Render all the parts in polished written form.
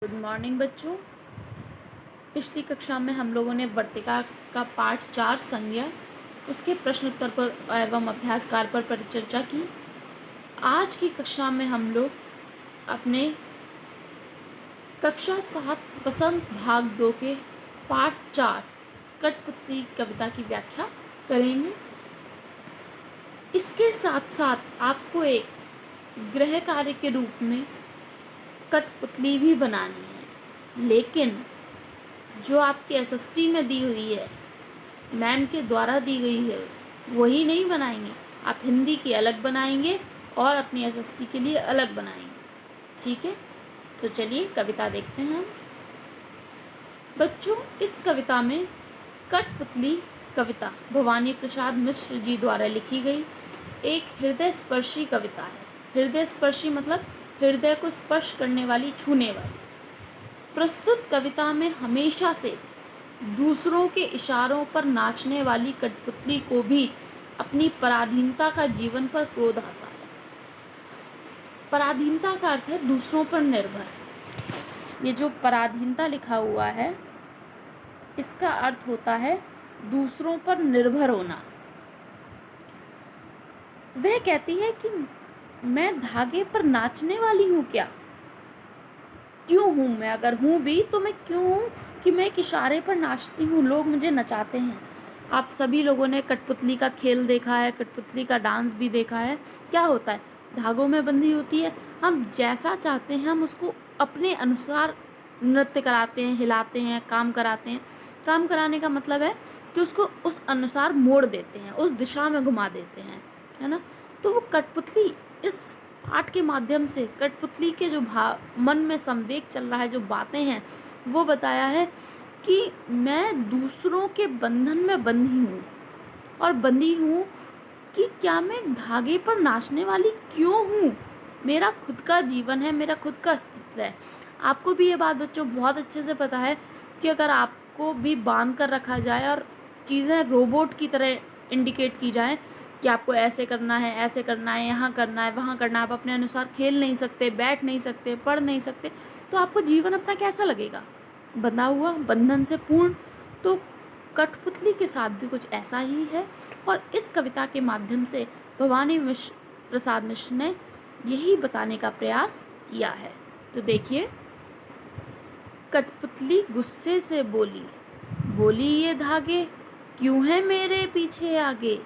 Good morning बच्चों। पिछली कक्षा में हम लोगों ने वर्तिका का पाठ 4 संज्ञा उसके प्रश्न उत्तर पर एवं अभ्यास कार्य पर परिचर्चा की। आज की कक्षा में हम लोग अपने कक्षा 7 वसंत भाग 2 के पाठ 4 कठपुतली कविता की व्याख्या करेंगे। इसके साथ साथ आपको एक गृह कार्य के रूप में कठपुतली भी बनानी है, लेकिन जो आपके एसएसटी में दी हुई है, मैम के द्वारा दी गई है, वही नहीं बनाएंगे। आप हिंदी की अलग बनाएंगे और अपनी एसएसटी के लिए अलग बनाएंगे। ठीक है, तो चलिए कविता देखते हैं। बच्चों, इस कविता में कठपुतली कविता भवानी प्रसाद मिश्र जी द्वारा लिखी गई एक हृदय स्पर्शी कविता है। हृदय स्पर्शी मतलब हृदय को स्पर्श करने वाली, छूने वाली। प्रस्तुत कविता में हमेशा से दूसरों के इशारों पर नाचने वाली कठपुतली को भी अपनी पराधीनता का जीवन पर क्रोध आता है। पराधीनता का अर्थ है दूसरों पर निर्भर। ये जो पराधीनता लिखा हुआ है, इसका अर्थ होता है दूसरों पर निर्भर होना। वह कहती है कि मैं धागे पर नाचने वाली हूँ क्या? क्यों हूँ मैं? अगर हूँ भी तो मैं क्यों हूँ कि मैं एक इशारे पर नाचती हूँ, लोग मुझे नचाते हैं। आप सभी लोगों ने कठपुतली का खेल देखा है, कठपुतली का डांस भी देखा है। क्या होता है? धागों में बंधी होती है, हम जैसा चाहते हैं हम उसको अपने अनुसार नृत्य कराते हैं, हिलाते हैं, काम कराते हैं। काम कराने का मतलब है कि उसको उस अनुसार मोड़ देते हैं, उस दिशा में घुमा देते हैं, है ना। तो वो कठपुतली इस पाठ के माध्यम से कठपुतली के जो मन में संवेग चल रहा है, जो बातें हैं, वो बताया है कि मैं दूसरों के बंधन में बंधी हूँ और बंधी हूँ कि क्या मैं धागे पर नाचने वाली क्यों हूँ? मेरा खुद का जीवन है, मेरा खुद का अस्तित्व है। आपको भी ये बात बच्चों बहुत अच्छे से पता है कि अगर आपको भी बांध कर रखा जाए और चीज़ें रोबोट की तरह इंडिकेट की जाए कि आपको ऐसे करना है, ऐसे करना है, यहाँ करना है, वहाँ करना है, आप अपने अनुसार खेल नहीं सकते, बैठ नहीं सकते, पढ़ नहीं सकते, तो आपको जीवन अपना कैसा लगेगा? बंधा हुआ, बंधन से पूर्ण। तो कठपुतली के साथ भी कुछ ऐसा ही है और इस कविता के माध्यम से भवानी प्रसाद मिश्र ने यही बताने का प्रयास किया है। तो देखिए, कठपुतली गुस्से से बोली, बोली ये धागे क्यों हैं मेरे पीछे आगे?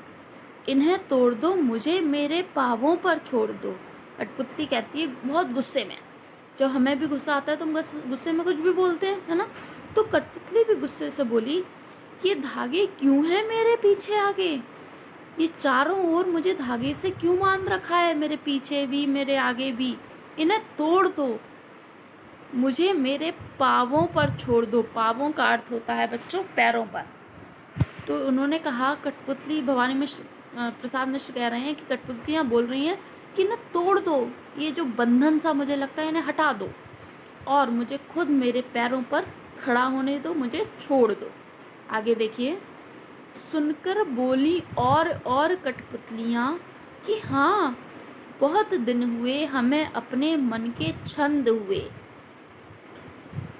इन्हें तोड़ दो, मुझे मेरे पाँवों पर छोड़ दो। कठपुतली कहती है बहुत गुस्से में। जब हमें भी गुस्सा आता है तो हम गुस्से में कुछ भी बोलते हैं, है ना। तो कठपुतली भी गुस्से से बोली, ये धागे क्यों हैं मेरे पीछे आगे? ये चारों ओर मुझे धागे से क्यों बांध रखा है, मेरे पीछे भी मेरे आगे भी? इन्हें तोड़ दो, मुझे मेरे पाँवों पर छोड़ दो। पाँवों का अर्थ होता है बच्चों पैरों पर। तो उन्होंने कहा, कठपुतली भवानी मिश्र प्रसाद मिश्र कह रहे हैं कि कठपुतलियाँ बोल रही हैं कि इन्हें तोड़ दो, ये जो बंधन सा मुझे लगता है इन्हें हटा दो और मुझे खुद मेरे पैरों पर खड़ा होने दो, मुझे छोड़ दो। आगे देखिए, सुनकर बोली और कठपुतलियाँ कि हाँ, बहुत दिन हुए हमें अपने मन के छंद हुए।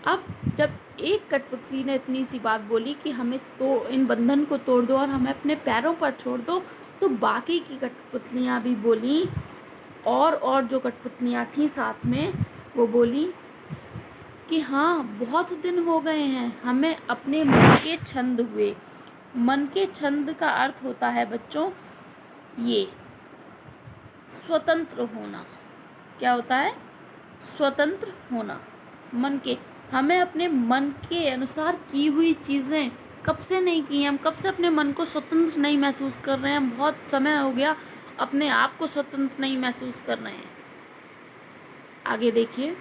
अब जब एक कठपुतली ने इतनी सी बात बोली कि हमें तो इन बंधन को तोड़ दो और हमें अपने पैरों पर छोड़ दो, तो बाकी की कठपुतलियाँ भी बोली और जो कठपुतलियाँ थीं साथ में, वो बोली कि हाँ, बहुत दिन हो गए हैं हमें अपने मन के छंद हुए। मन के छंद का अर्थ होता है बच्चों ये स्वतंत्र होना। क्या होता है? स्वतंत्र होना। मन के, हमें अपने मन के अनुसार की हुई चीज़ें कब से नहीं की हैं, हम कब से अपने मन को स्वतंत्र नहीं महसूस कर रहे हैं, हम बहुत समय हो गया अपने आप को स्वतंत्र नहीं महसूस कर रहे हैं। आगे देखिए,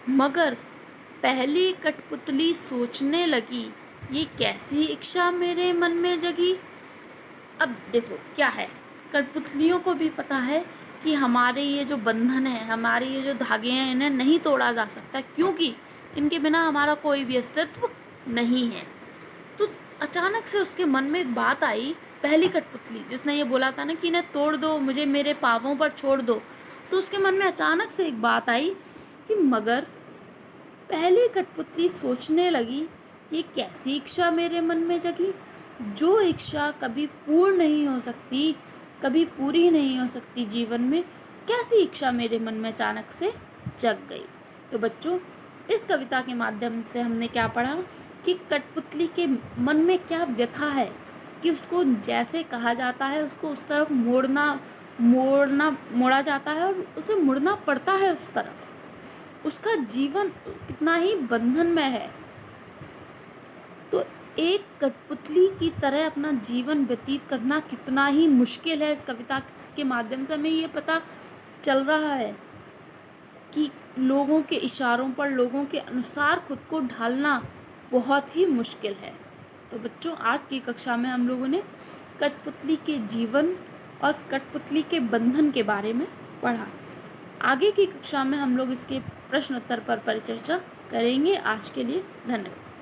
मगर पहली कठपुतली सोचने लगी, ये कैसी इच्छा मेरे मन में जगी। अब देखो क्या है, कठपुतलियों को भी पता है कि हमारे ये जो बंधन है, हमारे ये जो धागे हैं, इन्हें नहीं तोड़ा जा सकता, क्योंकि इनके बिना हमारा कोई भी अस्तित्व नहीं है। तो अचानक से उसके मन में एक बात आई, पहली कठपुतली जिसने ये बोला था ना कि इन्हें तोड़ दो, मुझे मेरे पाँवों पर छोड़ दो, तो उसके मन में अचानक से एक बात आई कि मगर पहले कठपुतली सोचने लगी, ये कैसी इच्छा मेरे मन में जगी, जो इच्छा कभी पूर्ण नहीं हो सकती, कभी पूरी नहीं हो सकती जीवन में, कैसी इच्छा मेरे मन में अचानक से जग गई। तो बच्चों, इस कविता के माध्यम से हमने क्या पढ़ा कि कठपुतली के मन में क्या व्यथा है कि उसको जैसे कहा जाता है उसको उस तरफ मोड़ा जाता है और उसे मुड़ना पड़ता है उस तरफ। उसका जीवन कितना ही बंधन में है। तो एक कठपुतली की तरह अपना जीवन व्यतीत करना कितना ही मुश्किल है। इस कविता के माध्यम से हमें ये पता चल रहा है कि लोगों के इशारों पर, लोगों के अनुसार खुद को ढालना बहुत ही मुश्किल है। तो बच्चों, आज की कक्षा में हम लोगों ने कठपुतली के जीवन और कठपुतली के बंधन के बारे में पढ़ा। आगे की कक्षा में हम लोग इसके प्रश्न उत्तर पर परिचर्चा करेंगे। आज के लिए धन्यवाद।